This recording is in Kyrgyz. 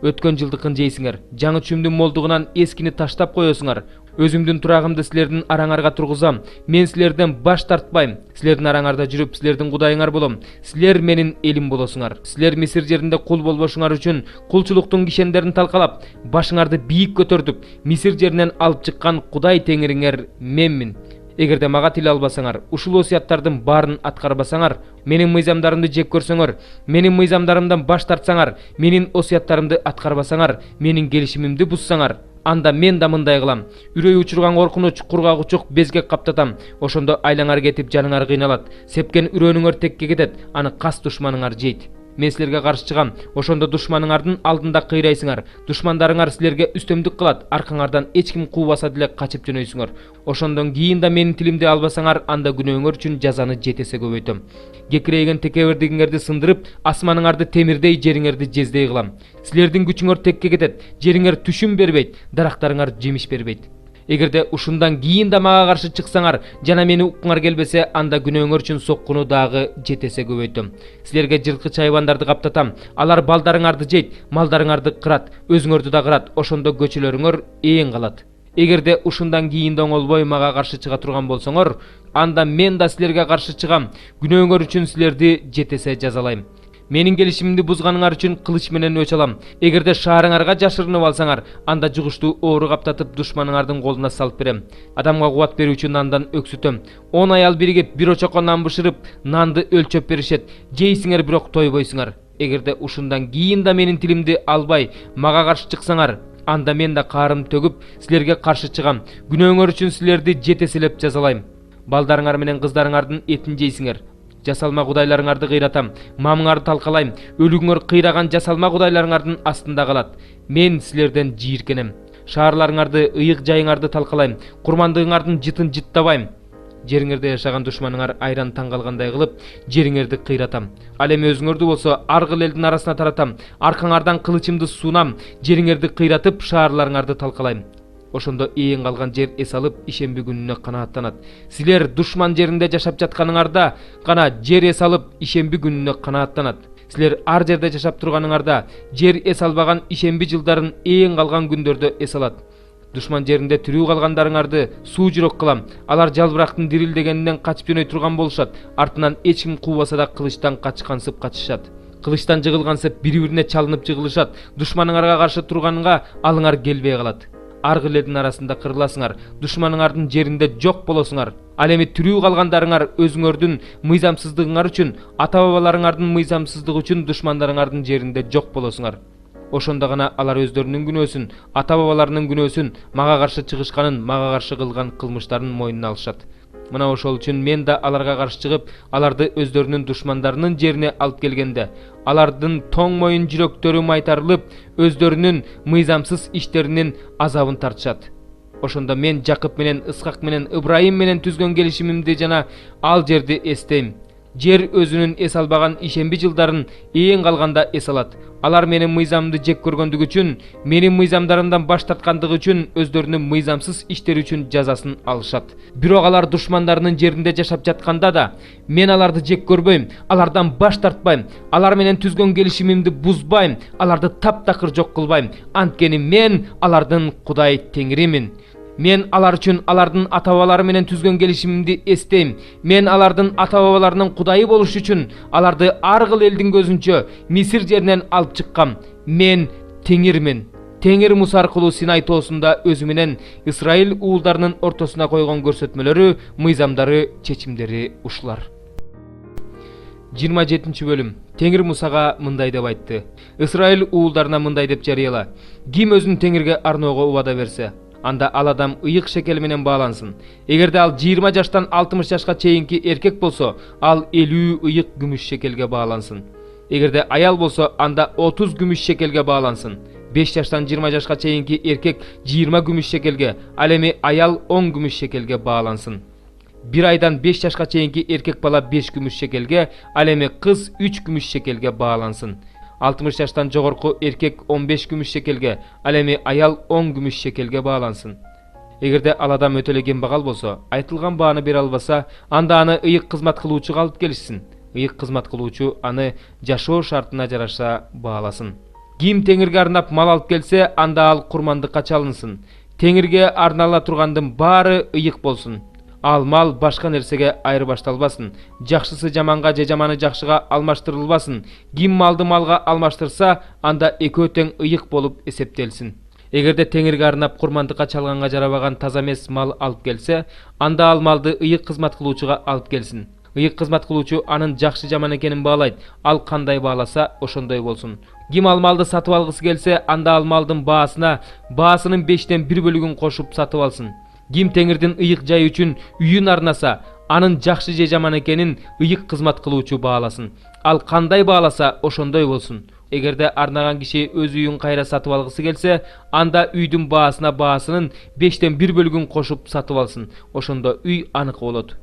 Өткөн жылдыкын жейсиңер. Жаңы чүмдүн молдугунан эскини таштап коесуңар. Өзүмдүн турагымды силердин араңарга тургузам. Мен силерден баш тартпайм. Силердин араңарда жүрүп, силердин кудайыңар болом. Силер менин элим болосуңар. Силер Мисир жеринде кул болбошуңар үчүн кулчулуктун кишендерин талкалап, башыңарды бийик көтөртүп, Мисир жеринен алып чыккан Кудай теңириңер менмин. Эгерде мага тил албасаңар, ушул осуяттардын баарын аткарбасаңар, менин мыйзамдарымды жек көрсөңөр, менин мыйзамдарымдан баш тартсаңар, менин осуяттарымды аткарбасаңар, менин келишимимди бузсаңар, анда мен да мындай кылам. Үрөй учурган коркунуч, кургак учук безгек каптатам. Ошондо айлаңар кетип, жаныңар кыйналат. Сепкен үрөөнүңөр текке кетет, аны кас душманыңар жейт. Мен силерге каршы чыгам. Ошондо душманыңардын алдында кыйрайсыңар. Душмандарыңар силерге үстөмдүк кылат. Аркаңардан эч ким куубаса деле качып жөнөйсүңөр. Ошондон кийин да менин тилимди албасаңар, анда күнөөңөр үчүн жазаны жетесе көбөйтөм. Кекирейген текебердигиңерди сындырып, асманыңарды темирдей, жериңерди жездей кылам. Силердин күчүңөр текке кетет. Жериңер түшүм бербейт, дарактарыңар жемиш бербейт. Эгерде ушундан кийин да мага каршы чыксаңар, жана мени уккуңар келбесе, анда күнөөңөр үчүн соккуну дагы жетесе көбөйтөм. Силерге жылкыч хайвандарды каптатам. Алар балдарыңарды жейт, малдарыңарды кырат, өзүңөрдү да кырат. Ошондо көчөлөрүңөр ээн калат. Эгерде ушундан кийин да оңолбой мага каршы чыга турган болсоңор, анда мен да силерге каршы чыгам. Күнөөңөр үчүн силерди жетесе жазалайм. Менин келишимимди бузганыңар үчүн кылыч менен өч алам. Эгерде шаарыңарга жашырынып алсаңар, анда жугуштуу оору каптатып душманыңардын колуна салып берем. Адамга кубат берүүчү нандан өксүтөм. 10 аял биригип, бир очокко нан бышырып, нанды өлчөп беришет. Жейсиңер, бирок тойбойсуңар. Эгерде ушундан кийин да менин тилимди албай, мага каршы чыксаңар, анда мен да каарым төгүп, силерге каршы чыгам. Күнөөңөр үчүн силерди жетеселеп жазалайм. Балдарыңар менен кыздарыңардын этин жейсиңер. Жасалма кудайларыңарды кыйратам, мамыңарды талкалайм. Өлүгүңөр кыйраган жасалма кудайларыңардын астында калат. Мен силерден жийиркенем. Шаарларыңарды, ыйык жайыңарды талкалайм. Курмандыгыңардын жытын жыттабайм. Жериңерде жашаган душманыңар айран таңгалгандай кылып, жериңерди кыйратам. Ал эми өзүңөрдү болсо аргыл элдин арасына таратам. Аркаңардан кылычымды суунам, жериңерди кыйратып, шаарларыңарды талкалайм. Ошондо ээн калган жер эс алып, ишемби күнүнө канааттанат. Силер душман жеринде жашап жатканыңарда гана жер эс алып, ишемби күнүнө канааттанат. Силер ар жерде жашап турганыңарда жер эс албаган ишемби жылдарын ээн калган күндөрдө эс алат. Душман жеринде тирүү калгандарыңарды суу жүрөк кылам. Алар жалбырактын дирилдегенинен качып жөнөй турган болушат. Артынан эч ким куубаса да кылычтан качкансып качышат. Кылычтан жыгылгансып бири-бирине чалынып жыгылышат. Душманыңарга каршы турганга алыңар келбей калат. Аргыл элдин арасында кырыласыңар, душманыңардын жеринде жок болосуңар. Ал эми тирүү калгандарыңар өзүңөрдүн мыйзамсыздыгыңар үчүн, ата-бабаларыңардын мыйзамсыздыгы үчүн душмандарыңардын жеринде жок болосуңар. Ошондо гана алар өздөрүнүн күнөөсүн, ата-бабаларынын күнөөсүн, мага каршы чыгышканын, мага каршы кылган кылмыштарын мойнуна алышат. Мына ошол үчүн мен да аларга каршы чыгып, аларды өздөрүнүн душмандарынын жерине алып келгенде, алардын тоң моюн жүрөктөрү майтарылып, өздөрүнүн мыйзамсыз иштеринин азабын тартышат. Ошондо мен Жакып менен, Исхак менен, Ыбрайым менен түзгөн келишимимди жана ал жерди эстейм. Жер өзүнүн эс албаган ишемби жылдарын ээн калганда эс алат. Алар менин мыйзамымды жек көргөндүгү үчүн, менин мыйзамдарымдан баш тарткандыгы үчүн өздөрүнүн мыйзамсыз иштери үчүн жазасын алышат. Бирок алар душмандарынын жеринде жашап жатканда да мен аларды жек көрбөйм, алардан баш тартпайм, алар менен түзгөн келишимимди бузбайм, аларды таптакыр жок кылбайм. Анткени мен алардын Кудай Теңиримин. Мен алар үчүн алардын ата-бабалары менен түзгөн келишимимди эстейм. Мен алардын ата-бабаларынын Кудайы болуш үчүн аларды аргыл элдин көзүнчө Мисир жеринен алып чыккам. Мен Теңирмин. Теңир Муса аркылуу Синай тоосунда өзү менен Исраил уулдарынын ортосуна койгон көрсөтмөлөрү, мыйзамдары, чечимдери ушулар. 27 бөлүм. Теңир Мусага мындай деп айтты. Исраил уулдарына мындай деп жарыяла: ким өзүн Теңирге арноого убада берсе, анда ал адам ыйык шекел менен баалансын. Эгерде ал 20 жаштан 60 жашка чейинки эркек болсо, ал 50 ыйык күмүш шекелге баалансын. Эгерде аял болсо, анда 30 күмүш шекелге баалансын. 5 жаштан 20 жашка чейинки эркек 20 күмүш шекелге, ал эми аял 10 күмүш шекелге баалансын. 1 айдан 5 жашка чейинки эркек бала 5 күмүш шекелге, ал эми кыз 3 күмүш шекелге баалансын. 60 жаштан жогорку эркек 15 күмүш шекелге, ал эми аял 10 күмүш шекелге баалансын. Эгерде ал адам өтө эле кембагал болсо, айтылган бааны бере албаса, анда аны ыйык кызмат кылуучуга алып келишсин. Ыйык кызмат кылуучу аны жашоо шартына жараша бааласын. Ким теңирге арнап мал алып келсе, анда ал курмандыкка чалынсын. Теңирге арнала тургандын баары ыйык болсун. Ал мал башка нерсеге айырбашталбасын. Жакшысы жаманга же жаманы жакшыга алмаштырылбасын. Ким малды малга алмаштырса, анда экөө тең ыйык болуп эсептелсин. Эгерде теңирге арнап курмандыкка чалганга жарабаган таза эмес мал алып келсе, анда ал малды ыйык кызмат кылуучуга алып келсин. Ыйык кызмат кылуучу анын жакшы жаман экенин баалайт. Ал кандай бааласа, ошондой болсун. Ким ал малды сатып алгысы келсе, анда ал малдын баасынын 5тен 1 бөлүгүн кошуп сатып алсын. Ким теңирдин ыйык жайы үчүн үйүн арнаса, анын жакшы же жаман экенин ыйык кызмат кылуучу бааласын. Ал кандай бааласа, ошондой болсун. Эгерде арнаган киши өз үйүн кайра сатып алгысы келсе, анда үйдүн баасынын 5тен 1 бөлүгүн кошуп сатып алсын. Ошондо үй аныкы болот.